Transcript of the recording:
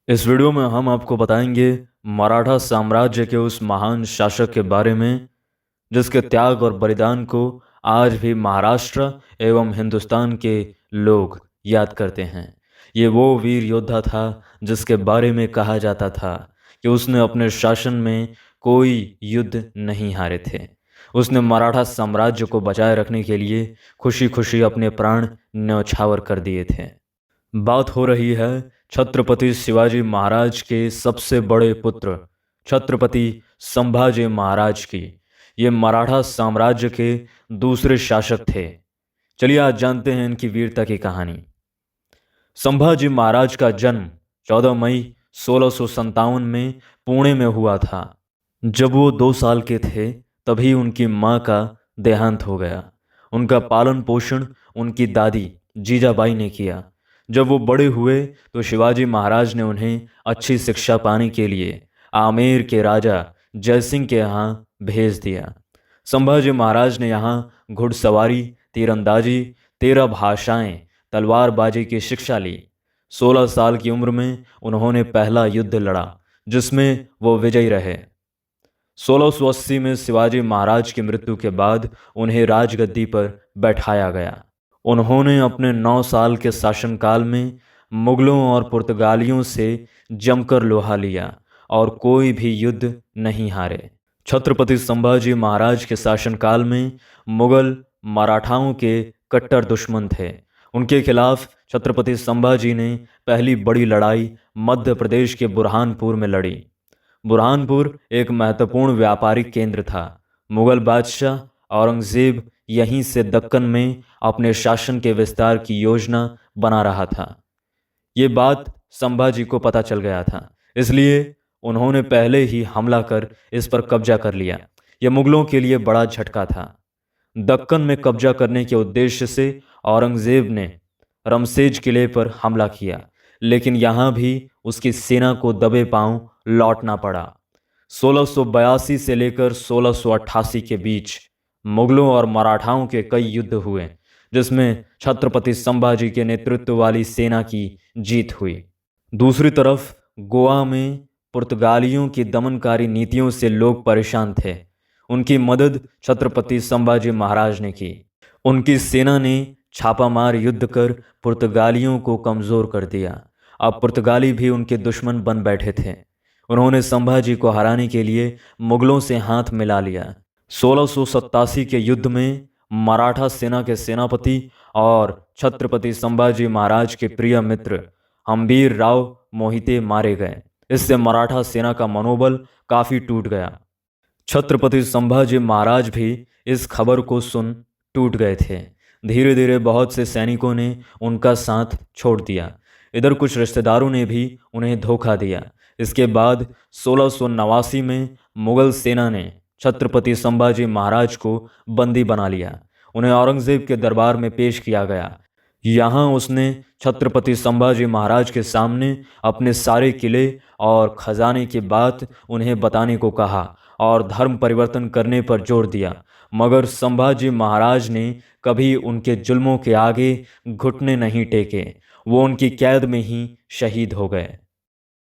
इस वीडियो में हम आपको बताएंगे मराठा साम्राज्य के उस महान शासक के बारे में जिसके त्याग और बलिदान को आज भी महाराष्ट्र एवं हिंदुस्तान के लोग याद करते हैं। ये वो वीर योद्धा था जिसके बारे में कहा जाता था कि उसने अपने शासन में कोई युद्ध नहीं हारे थे। उसने मराठा साम्राज्य को बचाए रखने के लिए खुशी खुशी अपने प्राण न्यौछावर कर दिए थे। बात हो रही है छत्रपति शिवाजी महाराज के सबसे बड़े पुत्र छत्रपति संभाजी महाराज की। ये मराठा साम्राज्य के दूसरे शासक थे। चलिए आज जानते हैं इनकी वीरता की कहानी। संभाजी महाराज का जन्म 14 मई 1657 में पुणे में हुआ था। जब वो 2 साल के थे तभी उनकी माँ का देहांत हो गया। उनका पालन पोषण उनकी दादी जीजाबाई ने किया। जब वो बड़े हुए तो शिवाजी महाराज ने उन्हें अच्छी शिक्षा पाने के लिए आमेर के राजा जयसिंह के यहाँ भेज दिया। संभाजी महाराज ने यहाँ घुड़सवारी, तीरंदाजी, 13 भाषाएं, तलवारबाजी की शिक्षा ली। 16 साल की उम्र में उन्होंने पहला युद्ध लड़ा जिसमें वो विजयी रहे। 1680 में शिवाजी महाराज की मृत्यु के बाद उन्हें राजगद्दी पर बैठाया गया। उन्होंने अपने 9 साल के शासनकाल में मुगलों और पुर्तगालियों से जमकर लोहा लिया और कोई भी युद्ध नहीं हारे। छत्रपति संभाजी महाराज के शासनकाल में मुगल मराठाओं के कट्टर दुश्मन थे। उनके खिलाफ छत्रपति संभाजी ने पहली बड़ी लड़ाई मध्य प्रदेश के बुरहानपुर में लड़ी। बुरहानपुर एक महत्वपूर्ण व्यापारिक केंद्र था। मुगल बादशाह औरंगजेब यहीं से दक्कन में अपने शासन के विस्तार की योजना बना रहा था। ये बात संभाजी को पता चल गया था, इसलिए उन्होंने पहले ही हमला कर इस पर कब्जा कर लिया। यह मुगलों के लिए बड़ा झटका था। दक्कन में कब्जा करने के उद्देश्य से औरंगजेब ने रमसेज किले पर हमला किया, लेकिन यहाँ भी उसकी सेना को दबे पांव लौटना पड़ा। 1682 से लेकर 1688 के बीच मुगलों और मराठाओं के कई युद्ध हुए जिसमें छत्रपति संभाजी के नेतृत्व वाली सेना की जीत हुई। दूसरी तरफ गोवा में पुर्तगालियों की दमनकारी नीतियों से लोग परेशान थे। उनकी मदद छत्रपति संभाजी महाराज ने की। उनकी सेना ने छापामार युद्ध कर पुर्तगालियों को कमज़ोर कर दिया। अब पुर्तगाली भी उनके दुश्मन बन बैठे थे। उन्होंने संभाजी को हराने के लिए मुगलों से हाथ मिला लिया। 1687 के युद्ध में मराठा सेना के सेनापति और छत्रपति संभाजी महाराज के प्रिय मित्र हम्बीर राव मोहिते मारे गए। इससे मराठा सेना का मनोबल काफ़ी टूट गया। छत्रपति संभाजी महाराज भी इस खबर को सुन टूट गए थे। धीरे धीरे बहुत से सैनिकों ने उनका साथ छोड़ दिया। इधर कुछ रिश्तेदारों ने भी उन्हें धोखा दिया। इसके बाद 1689 में मुगल सेना ने छत्रपति संभाजी महाराज को बंदी बना लिया। उन्हें औरंगजेब के दरबार में पेश किया गया। यहाँ उसने छत्रपति संभाजी महाराज के सामने अपने सारे किले और खजाने की बात उन्हें बताने को कहा और धर्म परिवर्तन करने पर जोर दिया, मगर संभाजी महाराज ने कभी उनके जुल्मों के आगे घुटने नहीं टेके। वो उनकी कैद में ही शहीद हो गए।